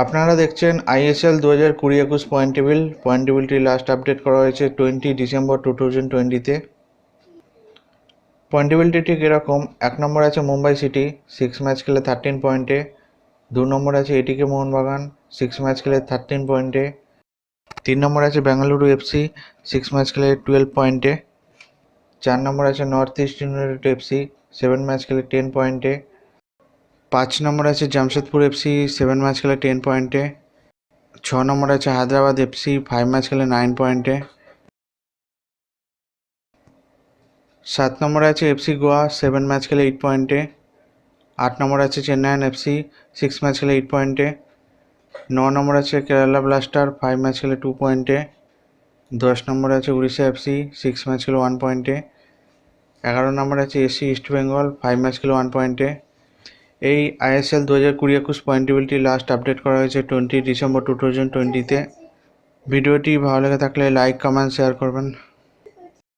আপনারা দেখছেন ISL 2020-21 point টেবিলটি লাস্ট আপডেট করা হয়েছে 20 ডিসেম্বর 2020-তে। পয়েন্ট টেবিলটি ঠিক এরকম: 1 নম্বর আছে মুম্বাই সিটি, 6 ম্যাচ খেলে 13 পয়েন্টে। 2 নম্বর আছে এটিকে মোহনবাগান, 6 ম্যাচ খেলে 13 পয়েন্টে। 3 নম্বর আছে বেঙ্গালুরু এফসি, 6 ম্যাচ খেলে 12 পয়েন্টে। 4 নম্বর আছে north east United FC, 7 match খেলে 10 পয়েন্টে। 5 নম্বর আছে জামশেদপুর এফসি, 7 ম্যাচ খেলে 10 পয়েন্টে। 6 নম্বর আছে হায়দ্রাবাদ এফসি, 5 ম্যাচ খেলে 9 পয়েন্টে। 7 নম্বরে আছে এফসি গোয়া, 7 ম্যাচ খেলে 8 পয়েন্টে। 8 নম্বর আছে চেন্নাইন এফসি, 6 ম্যাচ খেলে 8 পয়েন্টে। 9 নম্বর আছে কেরালা ব্লাস্টার, 5 ম্যাচ খেলে 2 পয়েন্টে। 10 নম্বরে আছে উড়িষ্যা এফসি, 6 ম্যাচ খেলে 1 পয়েন্টে। 11 নম্বরে আছে এসি ইস্ট বেঙ্গল, 5 ম্যাচ খেলে 1 পয়েন্টে। এই আইএসএল 2020-21 পয়েন্ট টেবিলটি লাস্ট আপডেট করা হয়েছে 20 ডিসেম্বর 2020-তে। ভিডিওটি ভালো লেগে থাকলে লাইক, কমেন্ট, শেয়ার করবেন।